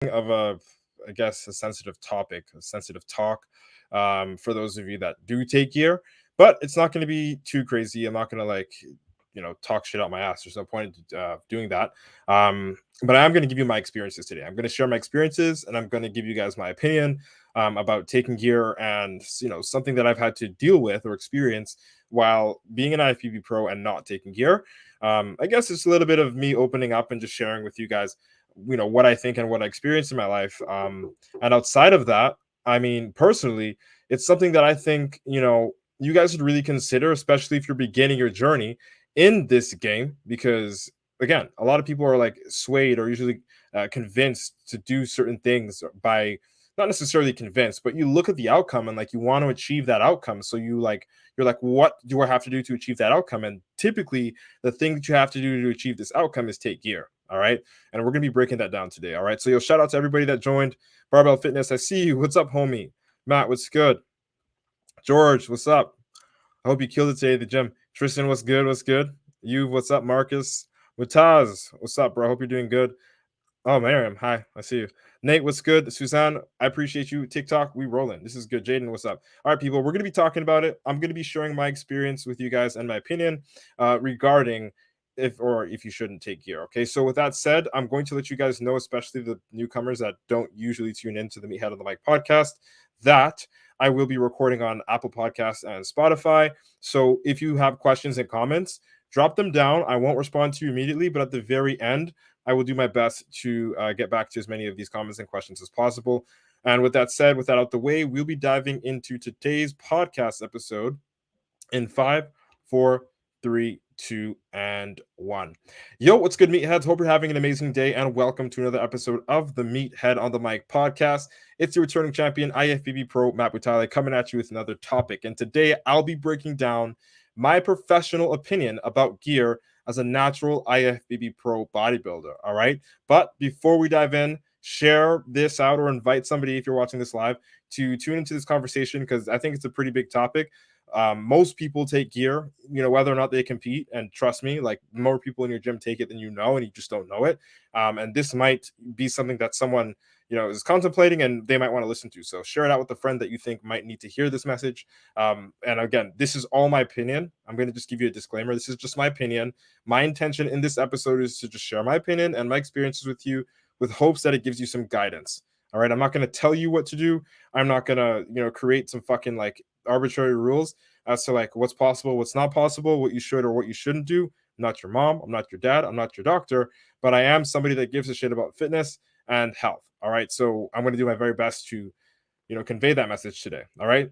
of I guess, a sensitive topic, a sensitive talk, for those of you that do take gear, but it's not going to be too crazy. I'm not going to talk shit out my ass. There's no point in doing that. But I am going to give you my experiences today. I'm going to share my experiences, and I'm going to give you guys my opinion about taking gear, and something that I've had to deal with or experience while being an IFBB pro and not taking gear. I guess it's a little bit of me opening up and just sharing with you guys, what I think and what I experienced in my life. And outside of that, I mean, personally, it's something that I think you guys should really consider, especially if you're beginning your journey in this game, because again, a lot of people are like swayed or usually convinced to do certain things by, not necessarily convinced, but you look at the outcome and like you want to achieve that outcome. So you're like, what do I have to do to achieve that outcome? And typically the thing that you have to do to achieve this outcome is take gear. All right. And we're going to be breaking that down today. All right. So shout out to everybody that joined Barbell Fitness. I see you. What's up, homie? Matt, what's good? George, what's up? I hope you killed it today at the gym. Tristan, what's good? What's good? You, what's up? Marcus, Mutaz, what's up, bro? I hope you're doing good. Oh, Miriam, hi. I see you. Nate, what's good? Suzanne, I appreciate you. TikTok, we rolling. This is good. Jaden, what's up? All right, people, we're going to be talking about it. I'm going to be sharing my experience with you guys and my opinion regarding if you shouldn't take gear. Okay, so with that said, I'm going to let you guys know, especially the newcomers that don't usually tune into the Meathead on the Mic podcast, that I will be recording on Apple Podcasts and Spotify. So if you have questions and comments, drop them down. I won't respond to you immediately, but at the very end, I will do my best to get back to as many of these comments and questions as possible. And with that said, with that out the way, we'll be diving into today's podcast episode in 5, 4, 3, 2, and 1. Yo, what's good, meatheads? Hope you're having an amazing day, and welcome to another episode of the Meathead on the Mic podcast. It's the returning champion, IFBB Pro, Matt Butale, coming at you with another topic. And today I'll be breaking down my professional opinion about gear as a natural IFBB Pro bodybuilder. All right. But before we dive in, share this out or invite somebody, if you're watching this live, to tune into this conversation, because I think it's a pretty big topic. Most people take gear, whether or not they compete. And trust me, like, more people in your gym take it than and you just don't know it. And this might be something that someone is contemplating and they might want to listen to. So share it out with a friend that you think might need to hear this message. And again, this is all my opinion. I'm going to just give you a disclaimer. This is just my opinion. My intention in this episode is to just share my opinion and my experiences with you, with hopes that it gives you some guidance. All right. I'm not going to tell you what to do. I'm not going to, create some fucking like arbitrary rules as to like what's possible, what's not possible, what you should or what you shouldn't do. I'm not your mom. I'm not your dad. I'm not your doctor, but I am somebody that gives a shit about fitness and health. All right. So I'm going to do my very best to, convey that message today. All right.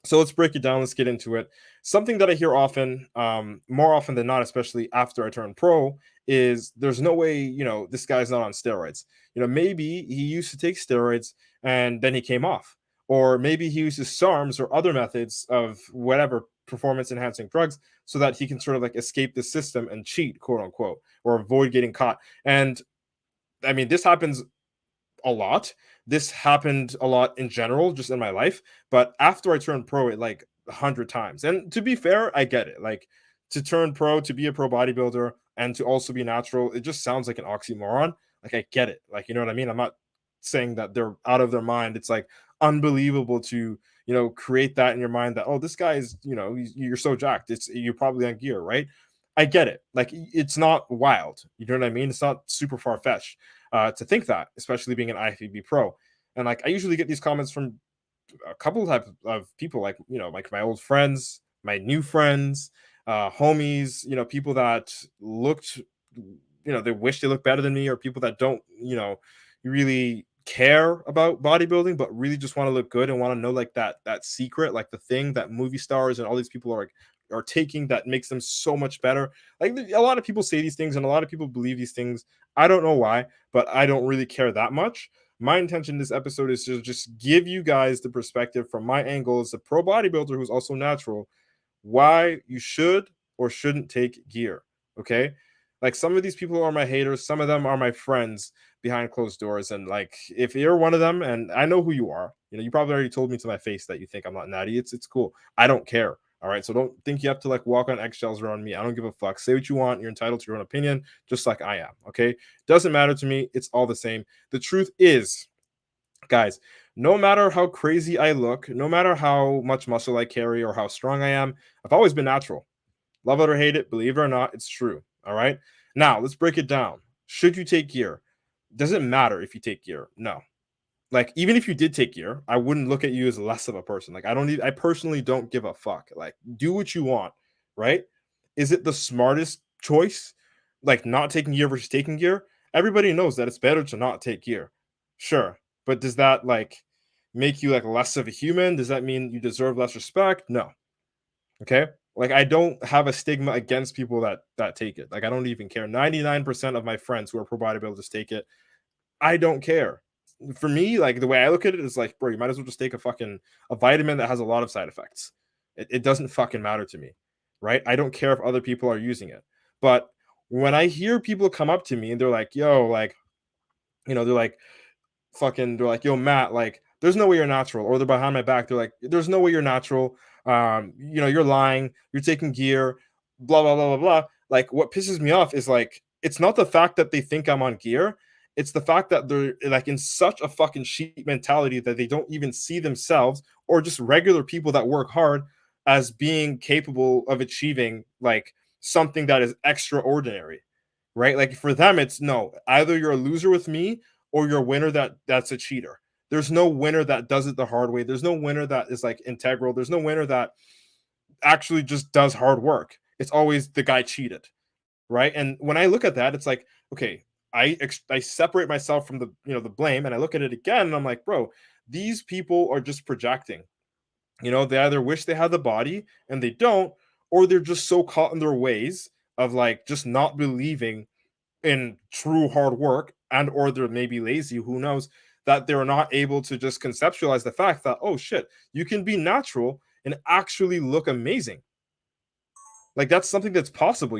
So let's break it down. Let's get into it. Something that I hear often, more often than not, especially after I turn pro, is there's no way, this guy's not on steroids. Maybe he used to take steroids and then he came off. Or maybe he uses SARMs or other methods of whatever performance enhancing drugs so that he can sort of like escape the system and cheat, quote unquote, or avoid getting caught. And I mean, this happens a lot. This happened a lot in general, just in my life. But after I turned pro, it like 100 times. And to be fair, I get it. Like, to turn pro, to be a pro bodybuilder, and to also be natural, it just sounds like an oxymoron. Like, I get it. Like, you know what I mean? I'm not saying that they're out of their mind. It's like unbelievable to create that in your mind that, oh, this guy is, you're so jacked, you're probably on gear, right? I get it. Like, it's not wild, you know what I mean? It's not super far-fetched to think that, especially being an IFBB pro. And like, I usually get these comments from a couple types of people, like like my old friends, my new friends, homies, people that looked, they wish they looked better than me, or people that don't really care about bodybuilding but really just want to look good and want to know like that secret, like the thing that movie stars and all these people are taking that makes them so much better. Like, a lot of people say these things and a lot of people believe these things. I don't know why, but I don't really care that much. My intention in this episode is to just give you guys the perspective from my angle as a pro bodybuilder who's also natural, why you should or shouldn't take gear. Okay. Like, some of these people are my haters, some of them are my friends behind closed doors. And like, if you're one of them, and I know who you are, you probably already told me to my face that you think I'm not natty. It's cool. I don't care. All right. So don't think you have to like walk on eggshells around me. I don't give a fuck. Say what you want. You're entitled to your own opinion, just like I am. Okay. Doesn't matter to me. It's all the same. The truth is, guys, no matter how crazy I look, no matter how much muscle I carry or how strong I am, I've always been natural. Love it or hate it, believe it or not, it's true. All right. Now let's break it down. Should you take gear? Does it matter if you take gear? No. Like, even if you did take gear, I wouldn't look at you as less of a person. Like, I personally don't give a fuck. Like, do what you want, right? Is it the smartest choice? Like, not taking gear versus taking gear? Everybody knows that it's better to not take gear. Sure. But does that like make you like less of a human? Does that mean you deserve less respect? No. Okay. Like, I don't have a stigma against people that take it. Like, I don't even care. 99% of my friends who are pro bodybuilders take it. I don't care. For me, like the way I look at it is like, bro, you might as well just take a vitamin that has a lot of side effects. It doesn't fucking matter to me, right? I don't care if other people are using it. But when I hear people come up to me and they're like, yo, like, they're like, they're like, yo, Matt, like, there's no way you're natural. Or they're behind my back. They're like, there's no way you're natural. You're lying. You're taking gear. Blah blah blah blah blah. Like, what pisses me off is like, it's not the fact that they think I'm on gear. It's the fact that they're like in such a fucking sheep mentality that they don't even see themselves or just regular people that work hard as being capable of achieving like something that is extraordinary, right? Like, for them, it's no, either you're a loser with me or you're a winner that's a cheater. There's no winner that does it the hard way. There's no winner that is like integral. There's no winner that actually just does hard work. It's always the guy cheated, right? And when I look at that, it's like, okay, I separate myself from the blame, and I look at it again, and I'm like, bro, these people are just projecting. They either wish they had the body and they don't, or they're just so caught in their ways of like just not believing in true hard work, and or they're maybe lazy, who knows, that they're not able to just conceptualize the fact that, oh shit, you can be natural and actually look amazing. Like, that's something that's possible.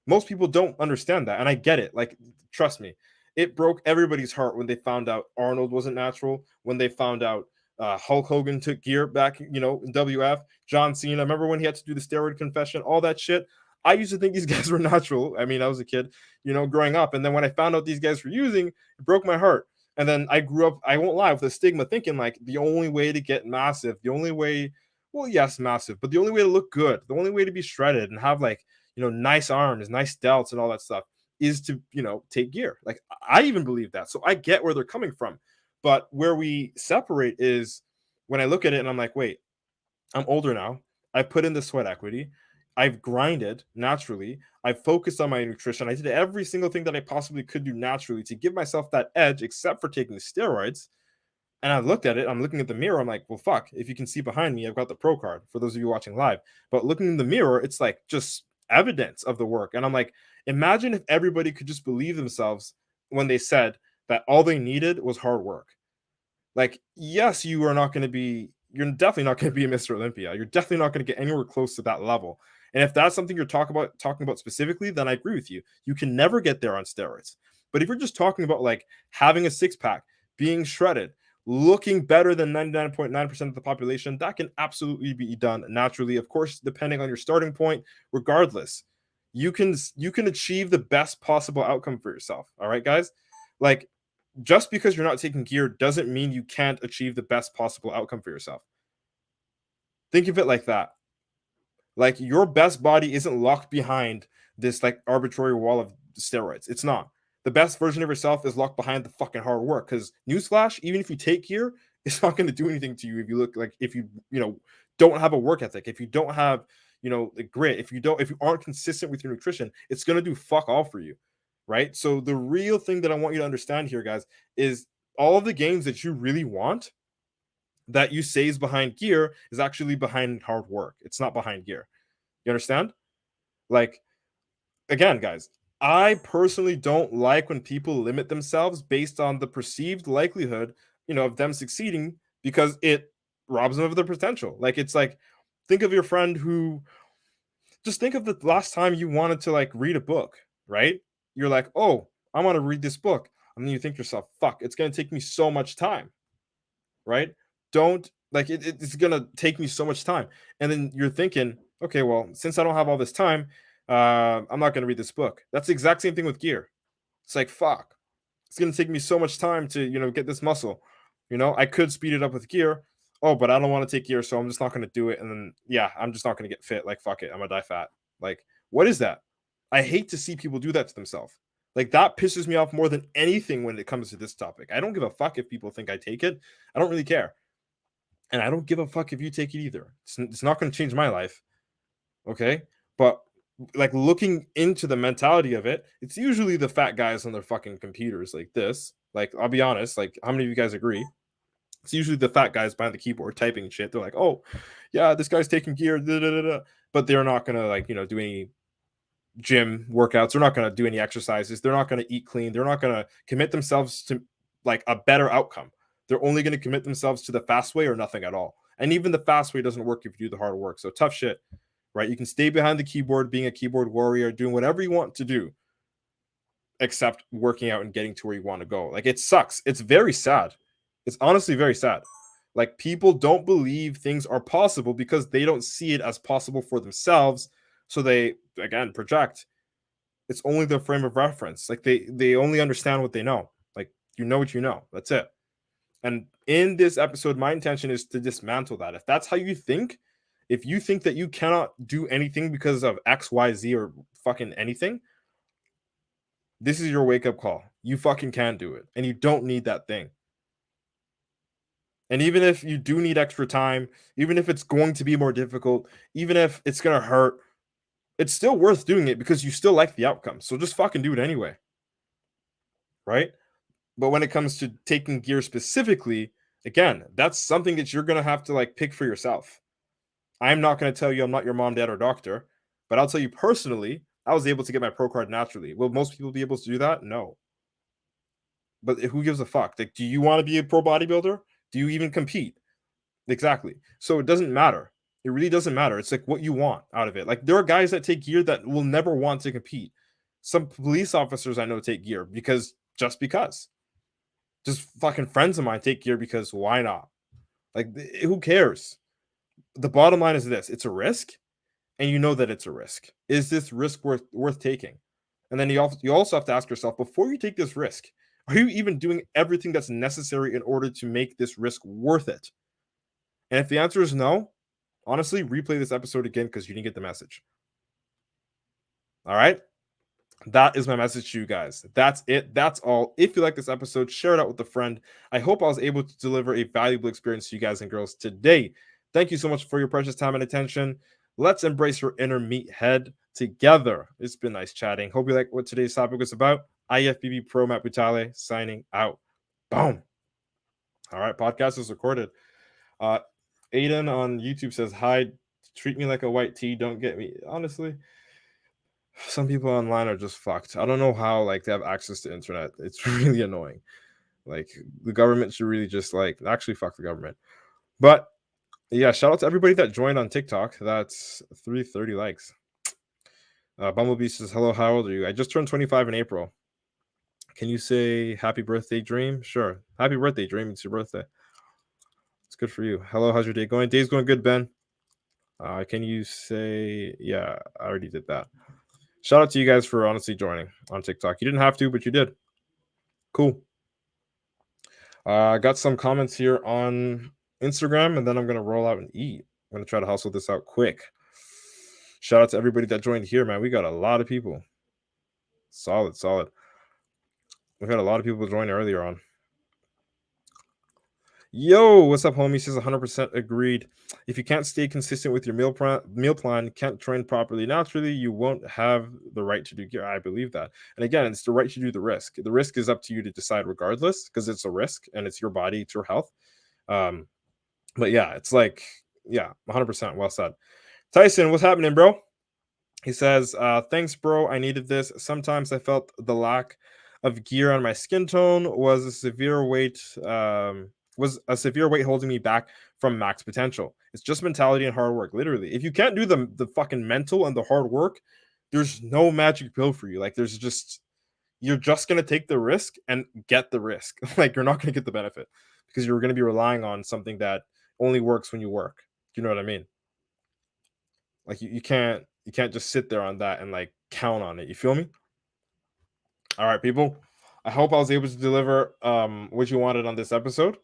Most people don't understand that, and I get it. Like, trust me, it broke everybody's heart when they found out Arnold wasn't natural, when they found out Hulk Hogan took gear back, in WF. John Cena, remember when he had to do the steroid confession, all that shit. I used to think these guys were natural. I mean, I was a kid, growing up, and then when I found out these guys were using, it broke my heart. And then I grew up, I won't lie, with the stigma, thinking like the only way to get massive, the only way, well, yes, massive, but the only way to look good, the only way to be shredded and have like, nice arms, nice delts, and all that stuff is to, take gear. Like, I even believe that. So I get where they're coming from. But where we separate is when I look at it and I'm like, wait, I'm older now. I've put in the sweat equity. I've grinded naturally. I've focused on my nutrition. I did every single thing that I possibly could do naturally to give myself that edge, except for taking steroids. And I looked at it, I'm looking at the mirror, I'm like, well, fuck, if you can see behind me, I've got the pro card for those of you watching live. But looking in the mirror, it's like just evidence of the work. And I'm like, imagine if everybody could just believe themselves when they said that all they needed was hard work. Like, yes, you're definitely not going to be a Mr. Olympia. You're definitely not going to get anywhere close to that level. And if that's something you're talking about specifically, then I agree with you. You can never get there on steroids. But if you're just talking about like having a six pack, being shredded, looking better than 99.9% of the population, that can absolutely be done naturally. Of course, depending on your starting point, regardless, you can achieve the best possible outcome for yourself. All right, guys? Like, just because you're not taking gear doesn't mean you can't achieve the best possible outcome for yourself. Think of it like that. Like, your best body isn't locked behind this like arbitrary wall of steroids. It's not. The best version of yourself is locked behind the fucking hard work. Because newsflash, even if you take gear, it's not going to do anything to you if you look like if you don't have a work ethic, if you don't have the grit, if you aren't consistent with your nutrition, it's going to do fuck all for you, right? So the real thing that I want you to understand here, guys, is all of the gains that you really want that you say is behind gear is actually behind hard work. It's not behind gear. You understand? Like, again, guys, I personally don't like when people limit themselves based on the perceived likelihood, of them succeeding, because it robs them of their potential. Like, it's like, think of your friend who, just think of the last time you wanted to like read a book, right? You're like, oh, I want to read this book. And then you think to yourself, fuck, it's going to take me so much time, right? Don't Like it's gonna take me so much time. And then you're thinking, okay, well, since I don't have all this time, I'm not gonna read this book. That's the exact same thing with gear. It's like, fuck, it's gonna take me so much time to, get this muscle. I could speed it up with gear. Oh, but I don't want to take gear, so I'm just not gonna do it. And then yeah, I'm just not gonna get fit. Like, fuck it, I'm gonna die fat. Like, what is that? I hate to see people do that to themselves. Like, that pisses me off more than anything when it comes to this topic. I don't give a fuck if people think I take it. I don't really care. And I don't give a fuck if you take it either. It's not going to change my life. Okay. But like, looking into the mentality of it, it's usually the fat guys on their fucking computers like this. Like, I'll be honest, like, how many of you guys agree? It's usually the fat guys behind the keyboard typing shit. They're like, oh, yeah, this guy's taking gear, da, da, da, da. But they're not going to, like, do any gym workouts. They're not going to do any exercises. They're not going to eat clean. They're not going to commit themselves to like a better outcome. They're only going to commit themselves to the fast way or nothing at all. And even the fast way doesn't work if you do the hard work. So tough shit, right? You can stay behind the keyboard, being a keyboard warrior, doing whatever you want to do, except working out and getting to where you want to go. Like, it sucks. It's very sad. It's honestly very sad. Like, people don't believe things are possible because they don't see it as possible for themselves. So they, again, project. It's only their frame of reference. Like, they only understand what they know. Like, you know what you know. That's it. And in this episode, my intention is to dismantle that. If that's how you think, if you think that you cannot do anything because of X, Y, Z, or fucking anything, this is your wake-up call. You fucking can do it. And you don't need that thing. And even if you do need extra time, even if it's going to be more difficult, even if it's going to hurt, it's still worth doing it because you still like the outcome. So just fucking do it anyway. Right? But when it comes to taking gear specifically, again, that's something that you're going to have to like pick for yourself. I'm not going to tell you I'm not your mom, dad, or doctor, but I'll tell you personally, I was able to get my pro card naturally. Will most people be able to do that? No. But who gives a fuck? Like, do you want to be a pro bodybuilder? Do you even compete? Exactly. So it doesn't matter. It really doesn't matter. It's like what you want out of it. Like, there are guys that take gear that will never want to compete. Some police officers I know take gear because just because. Just fucking friends of mine take gear because why not? Like, who cares? The bottom line is this: it's a risk, and you know that it's a risk. Is this risk worth taking? And then you also have to ask yourself, before you take this risk, are you even doing everything that's necessary in order to make this risk worth it? And if the answer is no, honestly, replay this episode again because you didn't get the message. All right? That is my message to you guys. That's it. That's all. If you like this episode, share it out with a friend. I hope I was able to deliver a valuable experience to you guys and girls today. Thank you so much for your precious time and attention. Let's embrace your inner meathead together. It's been nice chatting. Hope you like what today's topic was about. IFBB Pro Matt Butale signing out. Boom. All right. Podcast is recorded. Aiden on YouTube says, hi, treat me like a white tea. Don't get me. Honestly, some people online are just fucked. I don't know how like they have access to internet. It's really annoying. Like, the government should really just like actually fuck the government. But yeah, shout out to everybody that joined on TikTok. That's 330 likes. Bumblebee says, hello, how old are you? I just turned 25 in April. Can you say happy birthday, Dream? Sure. Happy birthday, Dream. It's your birthday. It's good for you. Hello, how's your day going? Day's going good, Ben. Can you say, yeah, I already did that. Shout out to you guys for honestly joining on TikTok. You didn't have to, but you did. Cool. I got some comments here on Instagram, and then I'm going to roll out and eat. I'm going to try to hustle this out quick. Shout out to everybody that joined here, man. We got a lot of people. Solid. We've had a lot of people join earlier on. Yo, what's up, homie? Says 100% agreed. If you can't stay consistent with your meal plan, can't train properly naturally, you won't have the right to do gear. I believe that. And again, it's the right to do the risk. The risk is up to you to decide regardless, because it's a risk and it's your body, it's your health. But yeah, it's like, yeah, 100%. Well said. Tyson, what's happening, bro? He says, thanks, bro. I needed this. Sometimes I felt the lack of gear on my skin tone was a severe weight holding me back from max potential. It's just mentality and hard work. Literally, if you can't do the fucking mental and the hard work, there's no magic pill for you. Like, you're just gonna take the risk and get the risk. Like, you're not gonna get the benefit because you're gonna be relying on something that only works when you work. Do you know what I mean? Like you can't just sit there on that and like count on it. You feel me? All right, people. I hope I was able to deliver what you wanted on this episode.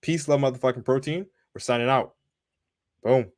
Peace, love, motherfucking protein. We're signing out. Boom.